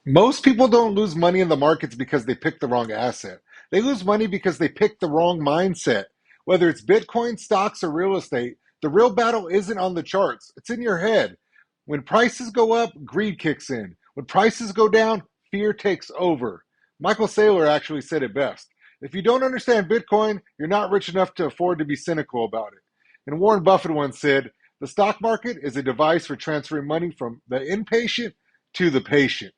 Most people don't lose money in the markets because they picked the wrong asset. They lose money because they picked the wrong mindset. Whether it's Bitcoin, stocks, or real estate, the real battle isn't on the charts. It's in your head. When prices go up, greed kicks in. When prices go down, fear takes over. Michael Saylor actually said it best. If you don't understand Bitcoin, you're not rich enough to afford to be cynical about it. And Warren Buffett once said, the stock market is a device for transferring money from the impatient to the patient.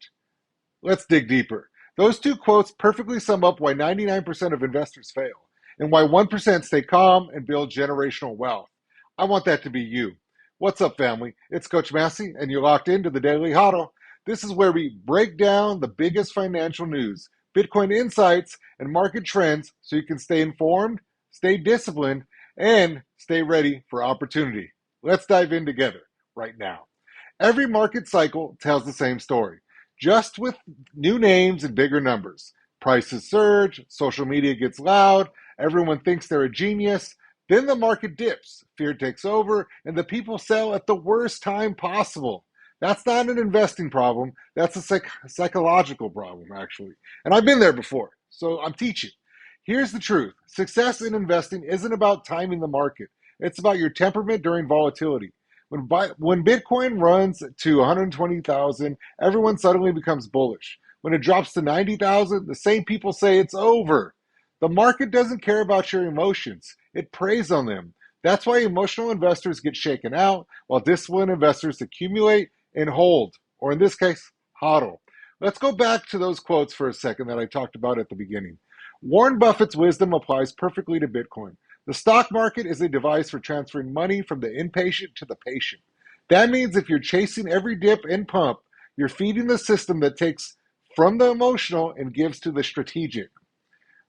Let's dig deeper. Those two quotes perfectly sum up why 99% of investors fail and why 1% stay calm and build generational wealth. I want that to be you. What's up, family? It's Coach Masi, and you're locked into the Daily Hodl. This is where we break down the biggest financial news, Bitcoin insights, and market trends so you can stay informed, stay disciplined, and stay ready for opportunity. Let's dive in together right now. Every market cycle tells the same story, just with new names and bigger numbers. Prices surge, social media gets loud, everyone thinks they're a genius. Then the market dips, fear takes over, and the people sell at the worst time possible. That's not an investing problem, that's a psychological problem, actually. And I've been there before, so I'm teaching. Here's the truth, success in investing isn't about timing the market, it's about your temperament during volatility. When Bitcoin runs to 120,000, everyone suddenly becomes bullish. When it drops to 90,000, the same people say it's over. The market doesn't care about your emotions. It preys on them. That's why emotional investors get shaken out, while disciplined investors accumulate and hold, or in this case, hodl. Let's go back to those quotes for a second that I talked about at the beginning. Warren Buffett's wisdom applies perfectly to Bitcoin. The stock market is a device for transferring money from the impatient to the patient. That means if you're chasing every dip and pump, you're feeding the system that takes from the emotional and gives to the strategic.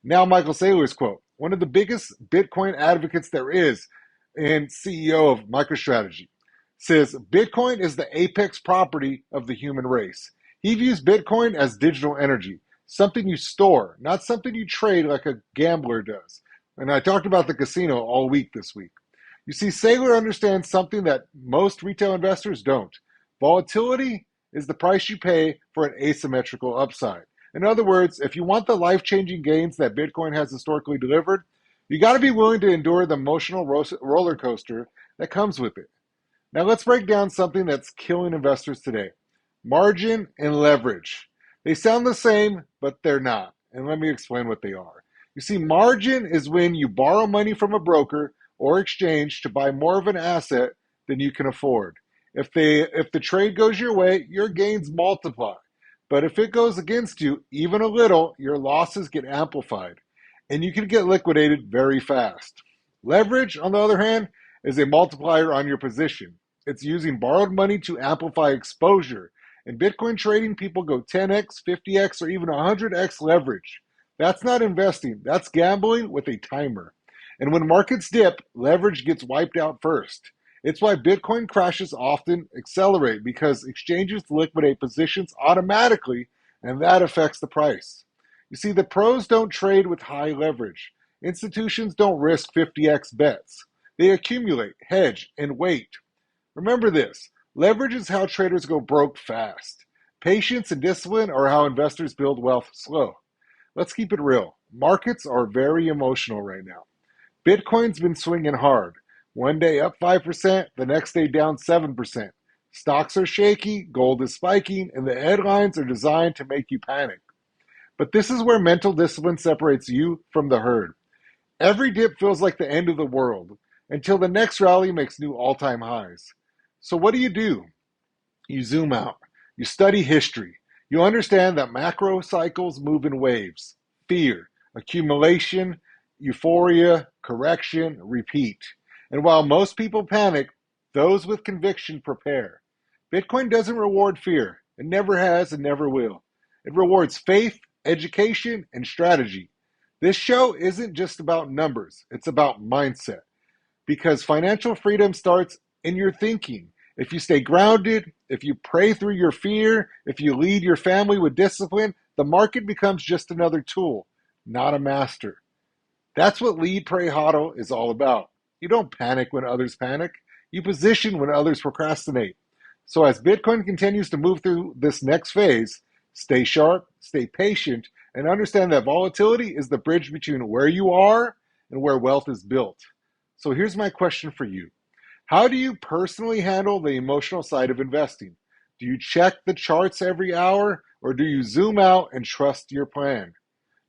Now, Michael Saylor's quote, one of the biggest Bitcoin advocates there is and CEO of MicroStrategy, says Bitcoin is the apex property of the human race. He views Bitcoin as digital energy, something you store, not something you trade like a gambler does. And I talked about the casino all week this week. You see, Saylor understands something that most retail investors don't. Volatility is the price you pay for an asymmetrical upside. In other words, if you want the life-changing gains that Bitcoin has historically delivered, you got to be willing to endure the emotional roller coaster that comes with it. Now let's break down something that's killing investors today. Margin and leverage. They sound the same, but they're not. And let me explain what they are. You see, margin is when you borrow money from a broker or exchange to buy more of an asset than you can afford. If the trade goes your way, your gains multiply. But if it goes against you, even a little, your losses get amplified. And you can get liquidated very fast. Leverage, on the other hand, is a multiplier on your position. It's using borrowed money to amplify exposure. In Bitcoin trading, people go 10x, 50x, or even 100x leverage. That's not investing, that's gambling with a timer. And when markets dip, leverage gets wiped out first. It's why Bitcoin crashes often accelerate because exchanges liquidate positions automatically, and that affects the price. You see, the pros don't trade with high leverage. Institutions don't risk 50x bets. They accumulate, hedge, and wait. Remember this, leverage is how traders go broke fast. Patience and discipline are how investors build wealth slow. Let's keep it real. Markets are very emotional right now. Bitcoin's been swinging hard. One day up 5%, the next day down 7%. Stocks are shaky, gold is spiking, and the headlines are designed to make you panic. But this is where mental discipline separates you from the herd. Every dip feels like the end of the world until the next rally makes new all-time highs. So what do? You zoom out. You study history. You understand that macro cycles move in waves. Fear, accumulation, euphoria, correction, repeat. And while most people panic, those with conviction prepare. Bitcoin doesn't reward fear. It never has and never will. It rewards faith, education, and strategy. This show isn't just about numbers. It's about mindset. Because financial freedom starts in your thinking. If you stay grounded, if you pray through your fear, if you lead your family with discipline, the market becomes just another tool, not a master. That's what Lead.Pray.Hodl is all about. You don't panic when others panic. You position when others procrastinate. So as Bitcoin continues to move through this next phase, Stay sharp, stay patient, and understand that volatility is the bridge between where you are and where wealth is built. So here's my question for you. How do you personally handle the emotional side of investing? Do you check the charts every hour, or do you zoom out and trust your plan?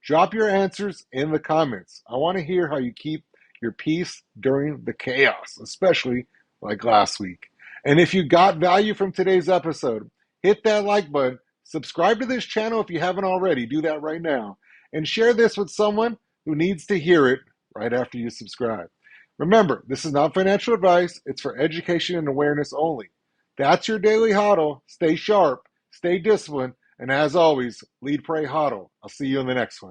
Drop your answers in the comments. I want to hear how you keep your peace during the chaos, especially like last week. And if you got value from today's episode, hit that like button, subscribe to this channel if you haven't already, do that right now, and share this with someone who needs to hear it right after you subscribe. Remember, this is not financial advice, it's for education and awareness only. That's your Daily Hodl. Stay sharp, stay disciplined, and as always, lead, pray, hodl. I'll see you in the next one.